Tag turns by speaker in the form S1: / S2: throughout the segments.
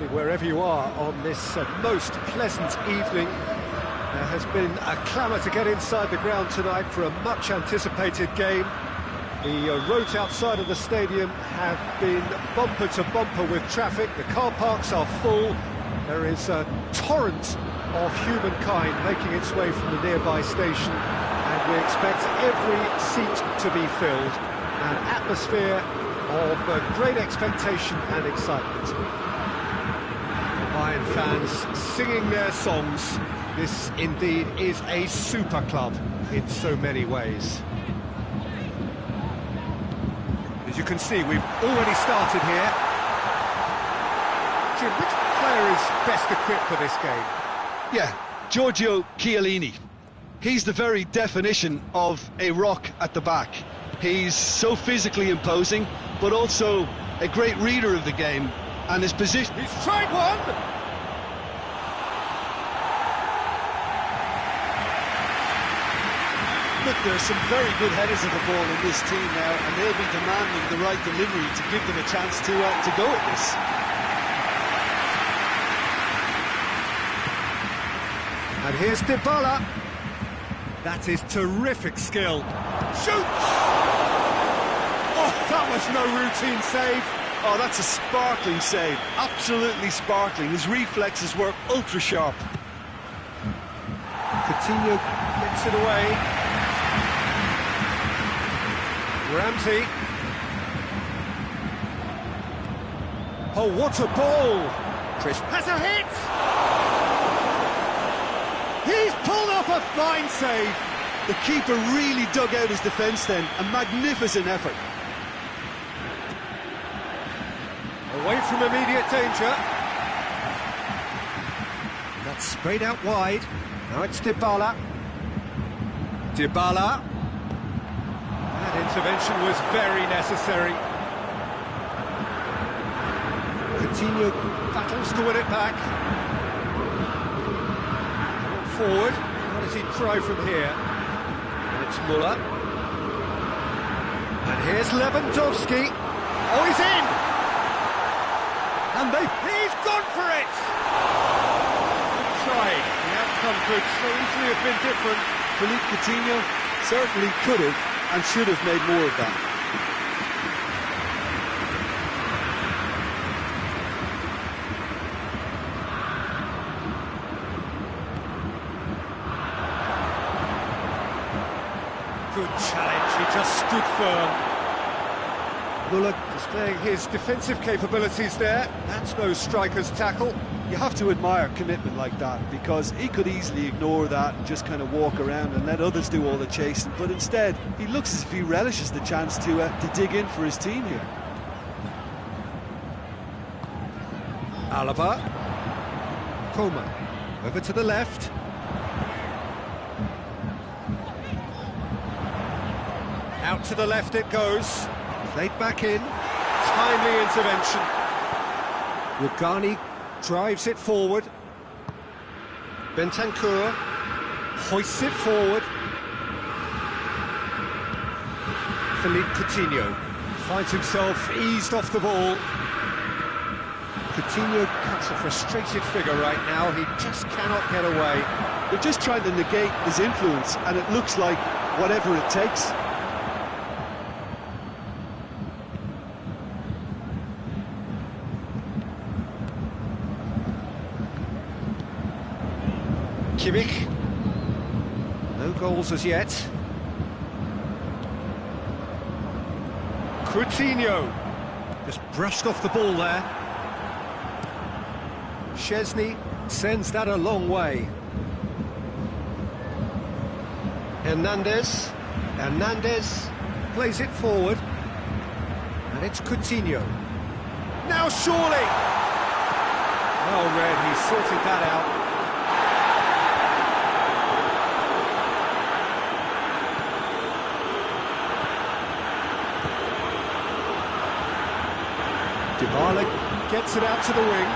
S1: evening, wherever you are, on this most pleasant evening. There has been a clamour to get inside the ground tonight for a much-anticipated game. The roads outside of the stadium have been bumper to bumper with traffic. The car parks are full. There is a torrent of humankind making its way from the nearby station, and we expect every seat to be filled. An atmosphere of great expectation and excitement. Bayern fans singing their songs. This indeed is a super club in so many ways. As you can see, we've already started here. Jim, which player is best equipped for this game?
S2: Yeah, Giorgio Chiellini. He's the very definition of a rock at the back. He's so physically imposing, but also a great reader of the game and his position.
S1: He's tried one!
S2: Look, there's some very good headers of the ball in this team now, and they'll be demanding the right delivery to give them a chance to go at this.
S1: And here's Dybala. That is terrific skill. Shoots! Oh, that was no routine save.
S2: Oh, that's a sparkling save. Absolutely sparkling. His reflexes were ultra-sharp.
S1: Coutinho gets it away. Ramsey. Oh, what a ball! Chris has a hit! He's pulled off a fine save!
S2: The keeper really dug out his defence then. A magnificent effort.
S1: Away from immediate danger. That's sprayed out wide. Now it's Dybala. Dybala. That intervention was very necessary. Coutinho battles to win it back. Forward. What does he try from here? And it's Müller. And here's Lewandowski. Oh, he's in! And he's gone for it! Good try. The outcome could so easily have been different.
S2: Philippe Coutinho certainly could have and should have made more of that.
S1: Good challenge, he just stood firm. Müller displaying his defensive capabilities there. That's no striker's tackle.
S2: You have to admire commitment like that, because he could easily ignore that and just kind of walk around and let others do all the chasing, but instead he looks as if he relishes the chance to dig in for his team here.
S1: Alaba. Coman over to the left. Out to the left it goes. Played back in. Timely intervention. Rugani drives it forward. Bentancur hoists it forward. Philippe Coutinho finds himself eased off the ball. Coutinho cuts a frustrated figure right now. He just cannot get away.
S2: They're just trying to negate his influence, and it looks like whatever it takes.
S1: Kimmich. No goals as yet. Coutinho. Just brushed off the ball there. Szczesny sends that a long way. Hernandez. Hernandez plays it forward. And it's Coutinho. Now surely! Well read, he sorted that out. Dybala gets it out to the wing.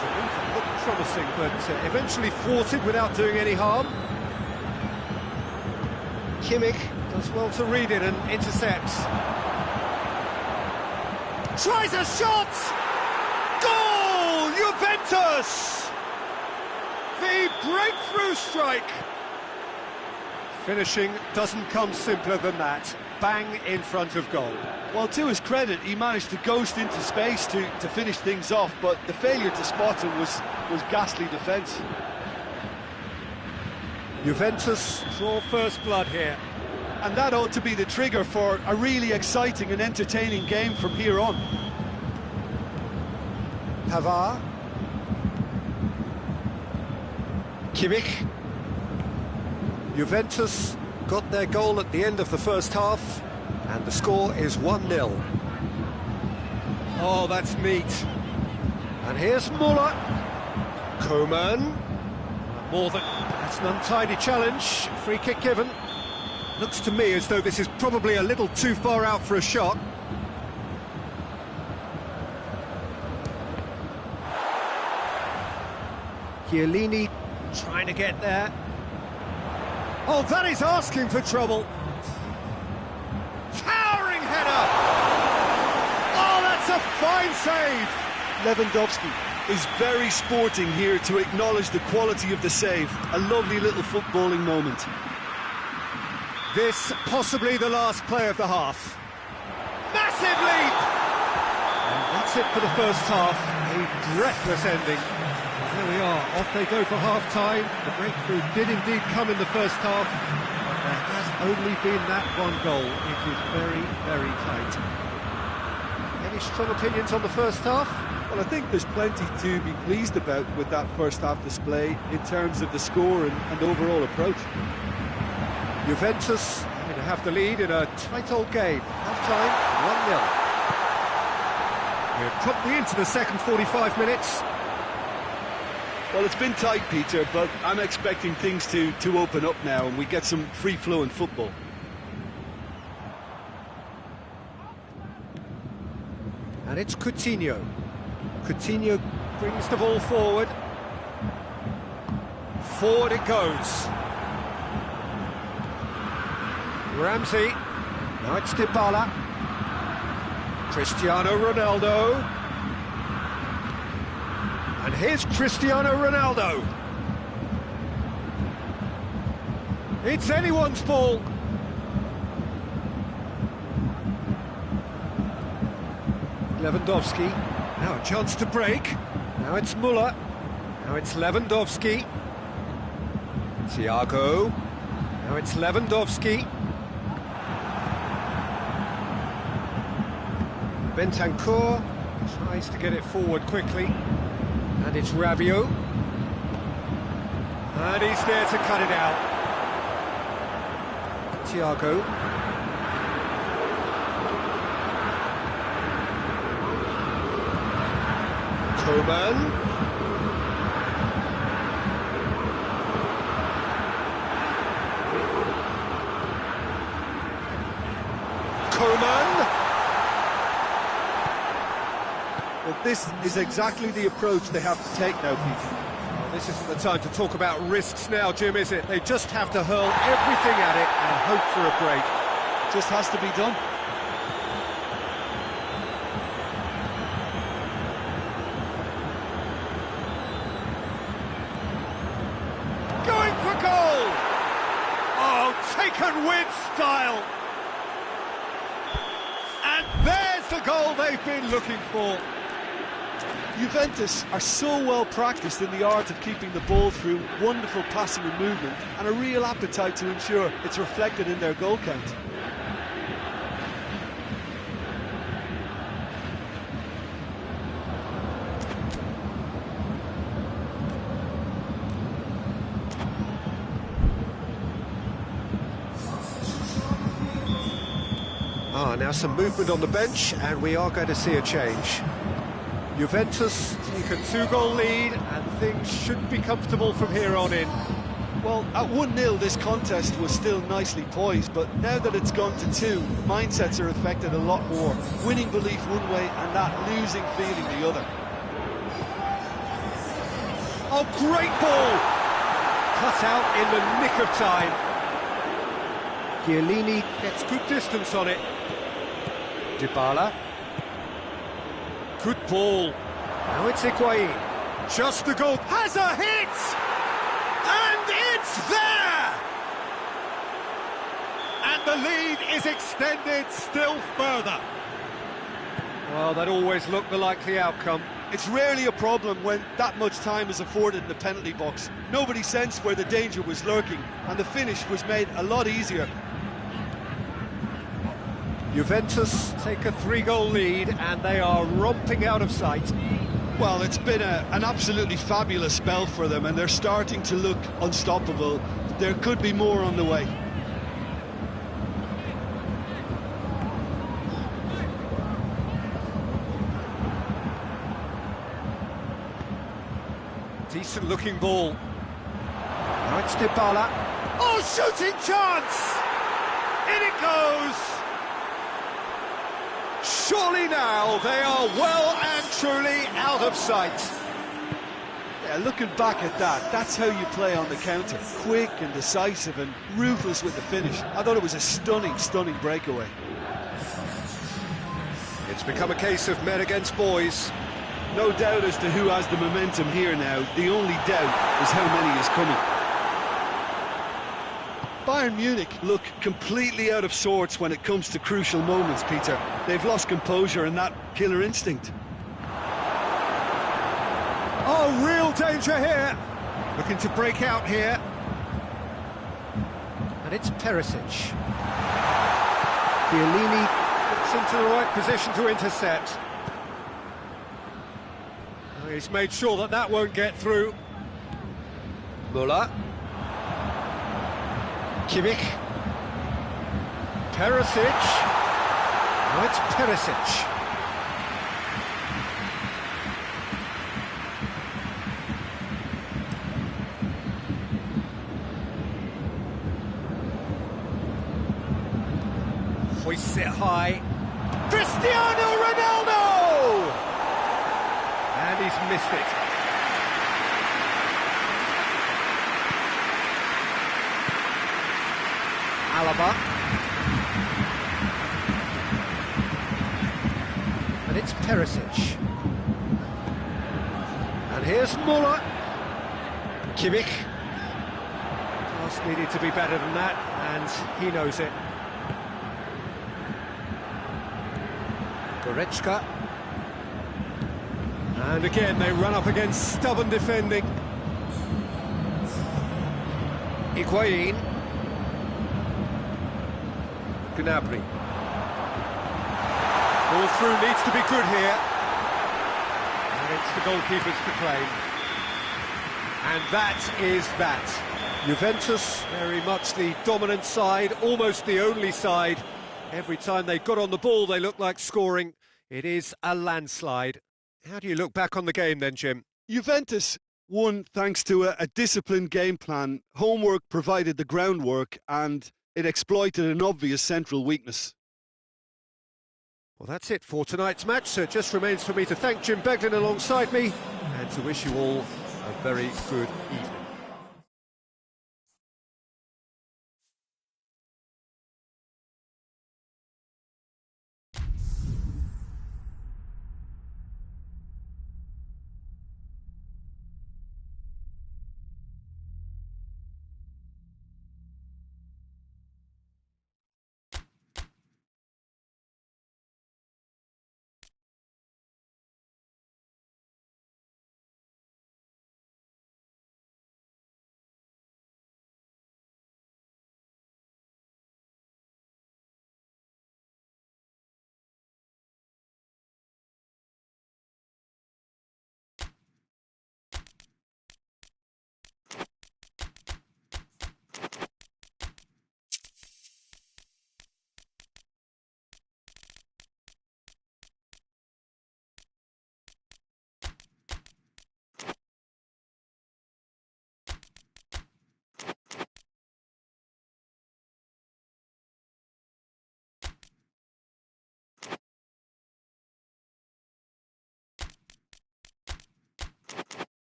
S1: The move looked promising, but eventually thwarted without doing any harm. Kimmich does well to read it and intercepts. tries a shot! Goal! Juventus! The breakthrough strike! Finishing doesn't come simpler than that. Bang in front of goal.
S2: Well, to his credit, he managed to ghost into space to finish things off, but the failure to spot him was ghastly defence.
S1: Juventus draw first blood here.
S2: And that ought to be the trigger for a really exciting and entertaining game from here on.
S1: Pavard. Kimmich. Juventus got their goal at the end of the first half, and the score is 1-0. Oh, that's neat. And here's Muller. Koeman. More than... That's an untidy challenge. Free kick given. Looks to me as though this is probably a little too far out for a shot. Chiellini trying to get there. Oh, that is asking for trouble. Towering header! Oh, that's a fine save!
S2: Lewandowski is very sporting here to acknowledge the quality of the save. A lovely little footballing moment.
S1: This possibly the last play of the half. Massive leap! And that's it for the first half. A breathless ending. There we are, off they go for half-time. The breakthrough did indeed come in the first half, but there has only been that one goal. It is very, very tight. Any strong opinions on the first half?
S2: Well, I think there's plenty to be pleased about with that first half display in terms of the score and overall approach.
S1: Juventus going to have the lead in a tight old game. Half-time, 1-0. We're promptly into the second 45 minutes.
S2: Well, it's been tight, Peter, but I'm expecting things to open up now and we get some free-flowing football.
S1: And it's Coutinho. Coutinho brings the ball forward. Forward it goes. Ramsey. Now it's Dybala. Cristiano Ronaldo. And here's Cristiano Ronaldo. It's anyone's ball. Lewandowski. Now a chance to break. Now it's Muller. Now it's Lewandowski. Thiago. Now it's Lewandowski. Bentancur tries to get it forward quickly. And it's Rabiot. And he's there to cut it out. Thiago. Koeman. Koeman.
S2: Well, this is exactly the approach they have to take now, Peter.
S1: Well, this isn't the time to talk about risks now, Jim, is it? They just have to hurl everything at it and hope for a break.
S2: Just has to be done.
S1: Going for goal! Oh, taken with style! And there's the goal they've been looking for.
S2: Juventus are so well practiced in the art of keeping the ball through wonderful passing and movement, and a real appetite to ensure it's reflected in their goal count.
S1: Now some movement on the bench, and we are going to see a change. Juventus take a 2-goal lead, and things should be comfortable from here on in.
S2: Well, at 1-0 this contest was still nicely poised, but now that it's gone to 2, mindsets are affected a lot more. Winning belief one way and that losing feeling the other.
S1: Oh, great ball! Cut out in the nick of time. Chiellini gets good distance on it. Dybala. Good ball. Now it's Higuain. Just the goal. Has a hit! And it's there! And the lead is extended still further. Well, that always looked the likely outcome.
S2: It's rarely a problem when that much time is afforded in the penalty box. Nobody sensed where the danger was lurking, and the finish was made a lot easier.
S1: Juventus take a 3-goal lead, and they are romping out of sight.
S2: Well, it's been an absolutely fabulous spell for them, and they're starting to look unstoppable. There could be more on the way.
S1: Decent looking ball. Now it's Dybala. Oh, shooting chance! In it goes! Surely now they are well and truly out of sight.
S2: Yeah, looking back at that, that's how you play on the counter. Quick and decisive and ruthless with the finish. I thought it was a stunning, stunning breakaway.
S1: It's become a case of men against boys.
S2: No doubt as to who has the momentum here now. The only doubt is how many is coming. Bayern Munich look completely out of sorts when it comes to crucial moments, Peter. They've lost composure and that killer instinct.
S1: Oh, real danger here. Looking to break out here. And it's Perisic. Chiellini gets into the right position to intercept. He's made sure that that won't get through. Müller. Kimmich. Perisic. Now it's Perisic. Hoists it high. Cristiano Ronaldo! And he's missed it. Alaba. And it's Perisic. And here's Müller. Kimmich. Pass needed to be better than that, and he knows it. Goretzka. And again, they run up against stubborn defending. Higuain. Gnabry. Ball through needs to be good here. And it's the goalkeepers to claim. And that is that. Juventus, very much the dominant side, almost the only side. Every time they got on the ball, they looked like scoring. It is a landslide. How do you look back on the game then, Jim?
S2: Juventus won thanks to a disciplined game plan. Homework provided the groundwork and it exploited an obvious central weakness.
S1: Well, that's it for tonight's match, so it just remains for me to thank Jim Beglin alongside me and to wish you all a very good evening.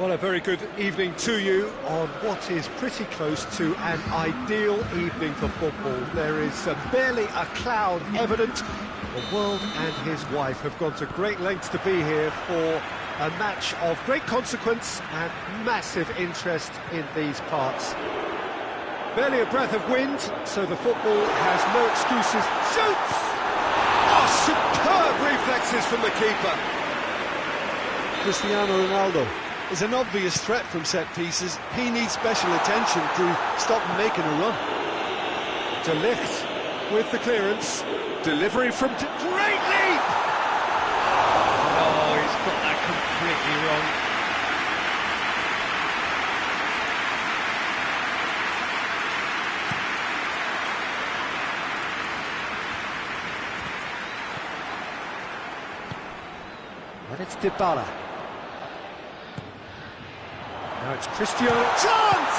S1: Well, a very good evening to you on what is pretty close to an ideal evening for football. There is barely a cloud evident. The world and his wife have gone to great lengths to be here for a match of great consequence and massive interest in these parts. Barely a breath of wind, so the football has no excuses. Shoots! Oh, superb reflexes from the keeper.
S2: Cristiano Ronaldo is an obvious threat from set pieces. He needs special attention to stop him making a run.
S1: De Ligt with the clearance. Delivery from... Great leap!
S3: Oh, he's got that completely wrong.
S1: But it's Dybala. Now it's Cristiano. Chance!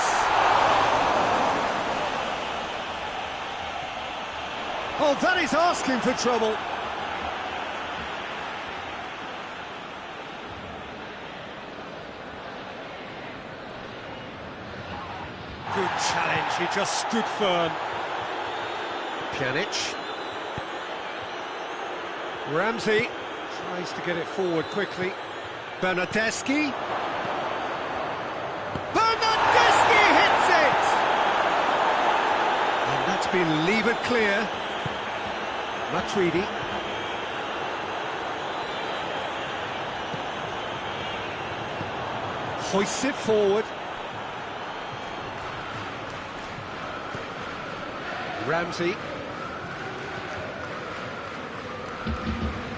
S1: Oh, that is asking for trouble. Good challenge, he just stood firm. Pjanic. Ramsey tries to get it forward quickly. Bernardeschi. Bernardeschi hits it! And that's been levered clear. Matuidi. Hoists it forward. Ramsey.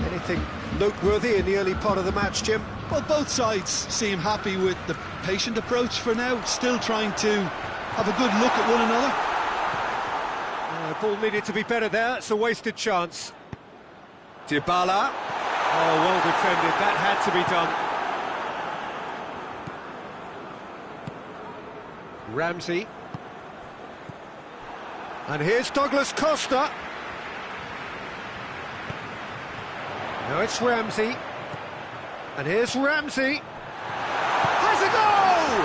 S1: Anything noteworthy in the early part of the match, Jim?
S2: Well, both sides seem happy with the patient approach for now, still trying to have a good look at one another.
S1: The ball needed to be better there, it's a wasted chance. Dybala. Oh, well defended, that had to be done. Ramsey. And here's Douglas Costa. Now it's Ramsey. And here's Ramsey. Has a goal!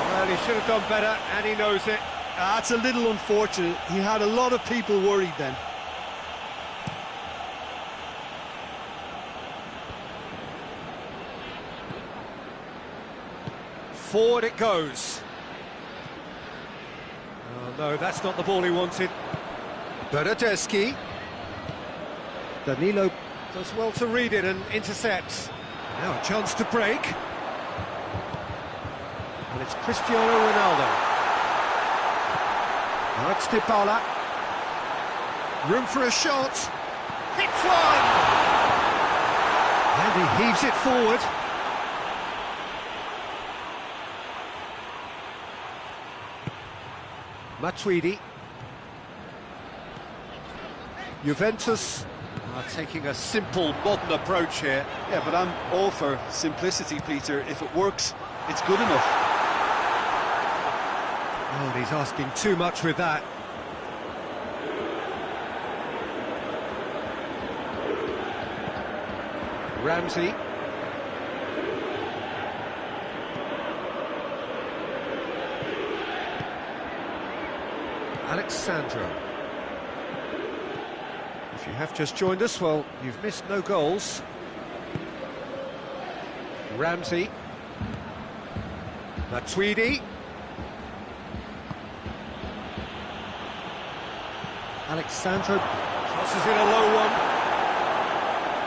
S1: Well, he should have done better, and he knows it.
S2: That's a little unfortunate. He had a lot of people worried then.
S1: Forward it goes. Oh no, that's not the ball he wanted. Bernardeschi. Danilo does well to read it and intercepts. Now a chance to break. And it's Cristiano Ronaldo. Now it's Dybala. Room for a shot. Hits one! And he heaves it forward. Matuidi. Juventus are taking a simple, modern approach here.
S2: Yeah, but I'm all for simplicity, Peter. If it works, it's good enough.
S1: Oh, and he's asking too much with that. Ramsey. Alexandro. If you have just joined us, well, you've missed no goals. Ramsey. Matuidi. Alexandro crosses in a low one.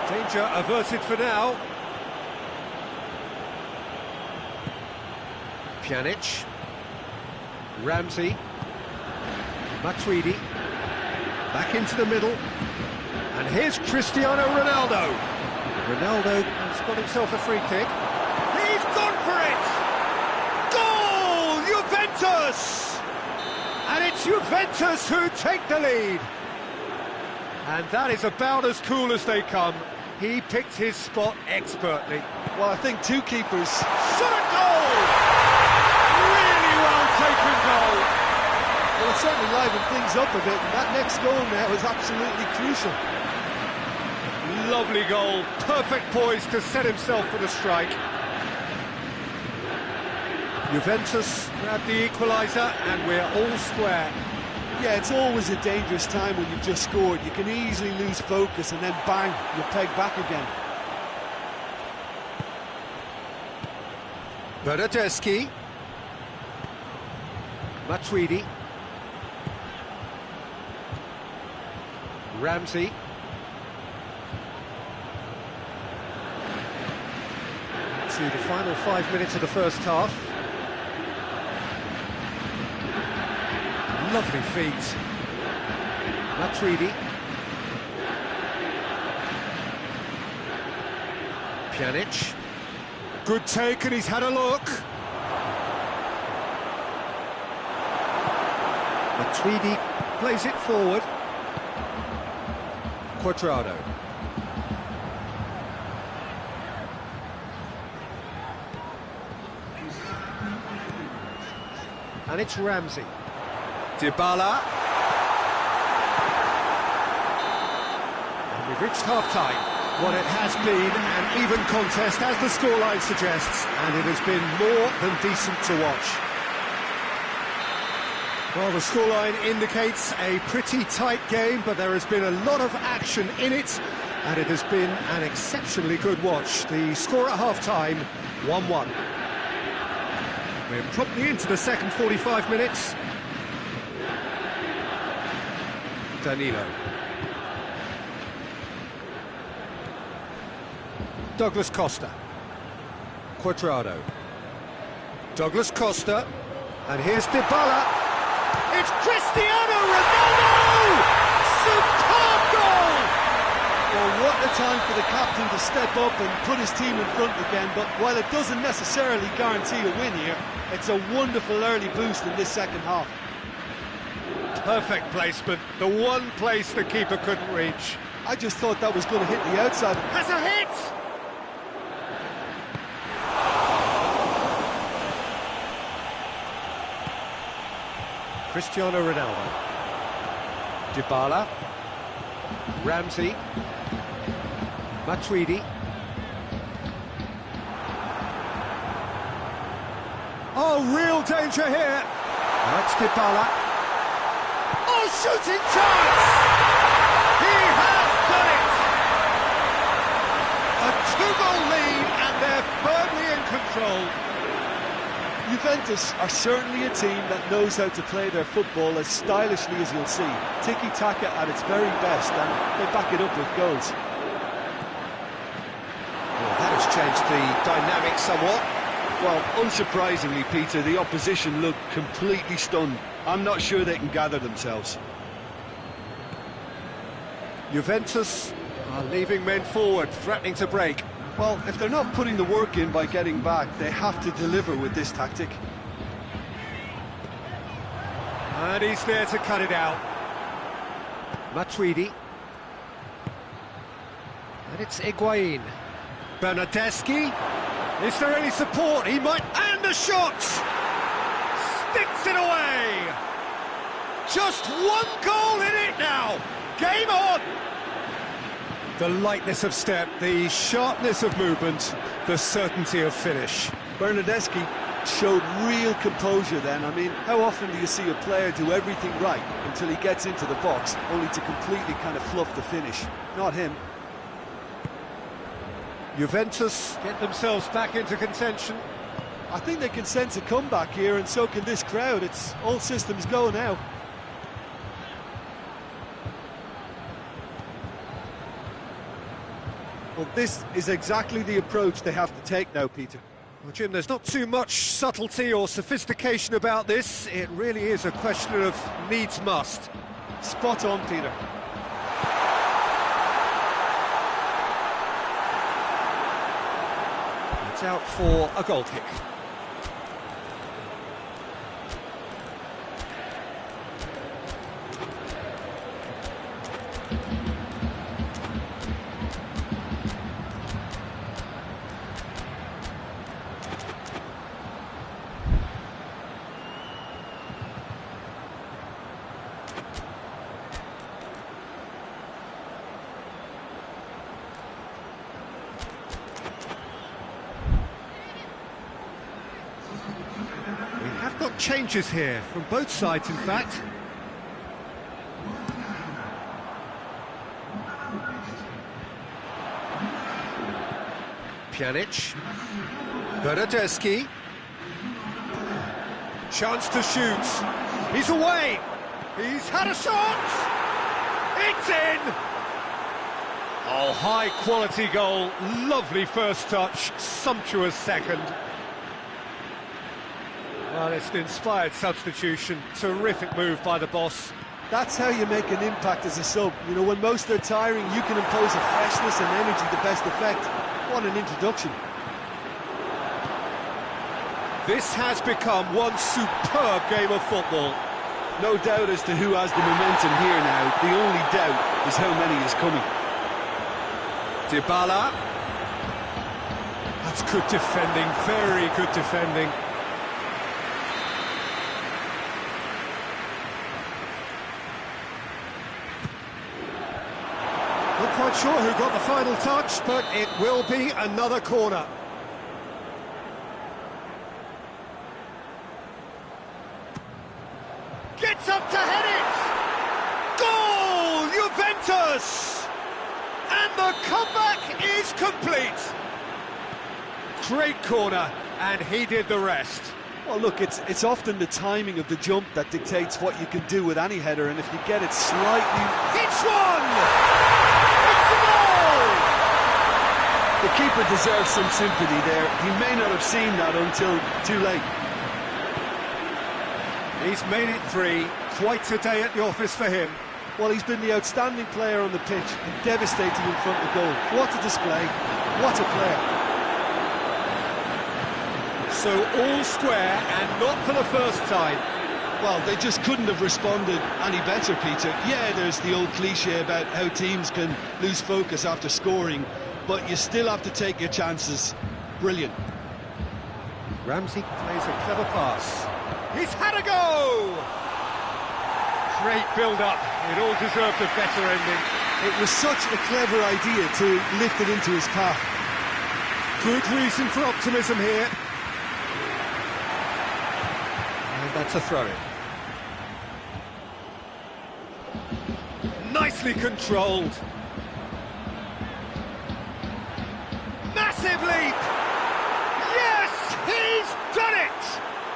S1: Danger averted for now. Pjanic. Ramsey. Matuidi. Back into the middle. And here's Cristiano Ronaldo. Ronaldo has got himself a free kick. He's gone for it! Goal! Juventus! And it's Juventus who take the lead. And that is about as cool as they come. He picked his spot expertly.
S2: Well, I think two keepers.
S1: Shot a goal! Really well taken goal.
S2: Well, it certainly livened things up a bit, and that next goal now is absolutely crucial.
S1: Lovely goal, perfect poise to set himself for the strike. Juventus grab the equaliser and we're all square.
S2: Yeah, it's always a dangerous time when you've just scored. You can easily lose focus and then bang, you're pegged back again.
S1: Bernardeschi. Matuidi. Ramsey. To the final 5 minutes of the first half. Lovely feet. Matuidi. Pjanic. Good take, and he's had a look. Matuidi plays it forward. Quadrado. And it's Ramsey. Dybala. And we've reached half-time. What it has been an even contest, as the scoreline suggests, and it has been more than decent to watch. Well, the scoreline indicates a pretty tight game, but there has been a lot of action in it, and it has been an exceptionally good watch. The score at half-time, 1-1. We're promptly into the second 45 minutes. Danilo. Douglas Costa. Quadrado. Douglas Costa. And here's Dybala. It's Cristiano Ronaldo! Superb goal!
S2: Well, what a time for the captain to step up and put his team in front again, but while it doesn't necessarily guarantee a win here, it's a wonderful early boost in this second half.
S1: Perfect placement, the one place the keeper couldn't reach.
S2: I just thought that was going to hit the outside.
S1: Has a hit! Cristiano Ronaldo. Dybala. Ramsey. Matuidi. Oh, real danger here. That's Dybala. Oh, shooting chance! He has done it! A two-goal lead, and they're firmly in control.
S2: Juventus are certainly a team that knows how to play their football as stylishly as you'll see. Tiki-taka at its very best, and they back it up with goals.
S1: Well, that has changed the dynamic somewhat.
S2: Well, unsurprisingly, Peter, the opposition look completely stunned. I'm not sure they can gather themselves.
S1: Juventus are leaving men forward, threatening to break.
S2: Well, if they're not putting the work in by getting back, they have to deliver with this tactic.
S1: And he's there to cut it out. Matuidi. And it's Higuain. Bernardeschi. Is there any support? He might... And a shot! Sticks it away! Just one goal in it now! Game on! The lightness of step, the sharpness of movement, the certainty of finish.
S2: Bernardeschi showed real composure then. I mean, how often do you see a player do everything right until he gets into the box, only to completely kind of fluff the finish? Not him.
S1: Juventus get themselves back into contention.
S2: I think they can sense a comeback here, and so can this crowd. It's all systems go now. Well, this is exactly the approach they have to take now, Peter.
S1: Well, Jim, there's not too much subtlety or sophistication about this. It really is a question of needs must.
S2: Spot on, Peter.
S1: It's out for a goal kick. changes here, from both sides in fact. Pjanic, Bernardeschi, chance to shoot, he's away, he's had a shot, it's in! Oh, high quality goal, lovely first touch, sumptuous second. Well, it's an inspired substitution, terrific move by the boss.
S2: That's how you make an impact as a sub. You know, when most are tiring, you can impose a freshness and energy to best effect. What an introduction.
S1: This has become one superb game of football.
S2: No doubt as to who has the momentum here now. The only doubt is how many is coming.
S1: Dybala. That's good defending, very good defending. Not quite sure who got the final touch, but it will be another corner. Gets up to head it! Goal! Juventus! And the comeback is complete! Great corner, and he did the rest.
S2: Well, look, it's often the timing of the jump that dictates what you can do with any header, and if you get it slightly...
S1: It's one! It's a goal!
S2: The keeper deserves some sympathy there. He may not have seen that until too late.
S1: He's made it 3. Quite a day at the office for him.
S2: Well, he's been the outstanding player on the pitch and devastating in front of goal. What a display. What a player.
S1: So all square, and not for the first time.
S2: Well, they just couldn't have responded any better, Peter. Yeah, there's the old cliche about how teams can lose focus after scoring, but you still have to take your chances. Brilliant.
S1: Ramsey plays a clever pass. He's had a go! Great build-up. It all deserved a better ending.
S2: It was such a clever idea to lift it into his path.
S1: Good reason for optimism here. That's a throw-in. Nicely controlled. Massive leap! Yes, he's done it!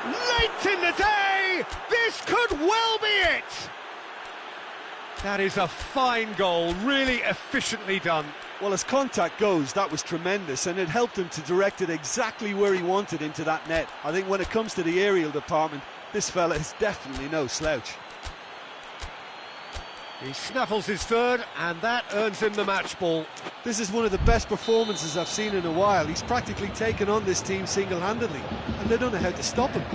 S1: Late in the day, this could well be it! That is a fine goal, really efficiently done.
S2: Well, as contact goes, that was tremendous, and it helped him to direct it exactly where he wanted into that net. I think when it comes to the aerial department, this fella is definitely no slouch.
S1: He snaffles his third, and that earns him the match ball.
S2: This is one of the best performances I've seen in a while. He's practically taken on this team single-handedly, and they don't know how to stop him.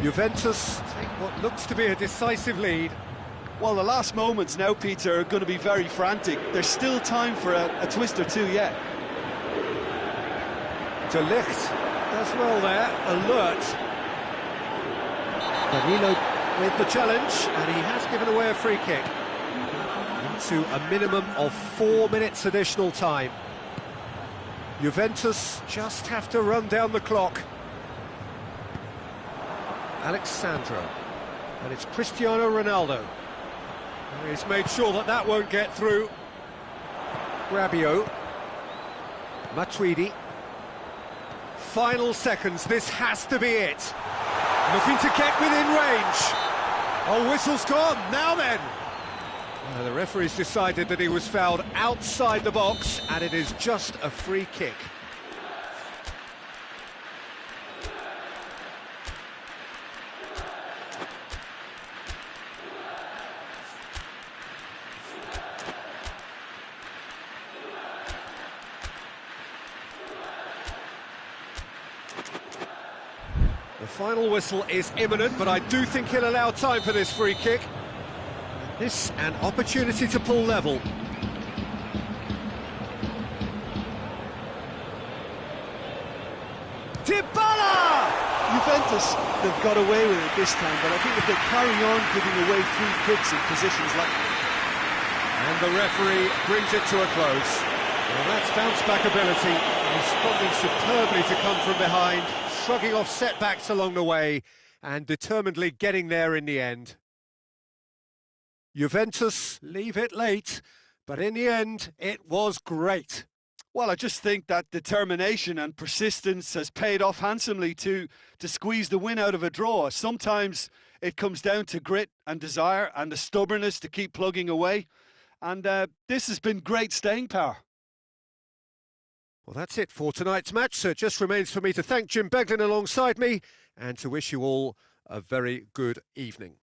S1: Juventus take what looks to be a decisive lead.
S2: Well, the last moments now, Peter, are going to be very frantic. There's still time for a twist or two yet.
S1: De Ligt does well there, alert. Danilo with the challenge, and he has given away a free kick. Into a minimum of 4 minutes additional time. Juventus just have to run down the clock. Alexandro, and it's Cristiano Ronaldo. He's made sure that that won't get through. Rabiot, Matuidi. Final seconds, this has to be it. Looking to get within range. Oh, whistle's gone, now then. The referee's decided that he was fouled outside the box, and it is just a free kick. The final whistle is imminent, but I do think he'll allow time for this free kick. This an opportunity to pull level. Dybala!
S2: Juventus, they've got away with it this time, but I think if they carry on giving away free kicks in positions like...
S1: And the referee brings it to a close. Well, that's bounce-back ability, responding superbly to come from behind. shrugging off setbacks along the way and determinedly getting there in the end. Juventus leave it late, but in the end, it was great.
S2: Well, I just think that determination and persistence has paid off handsomely to squeeze the win out of a draw. Sometimes it comes down to grit and desire and the stubbornness to keep plugging away. And this has been great staying power.
S1: Well, that's it for tonight's match, so it just remains for me to thank Jim Beglin alongside me and to wish you all a very good evening.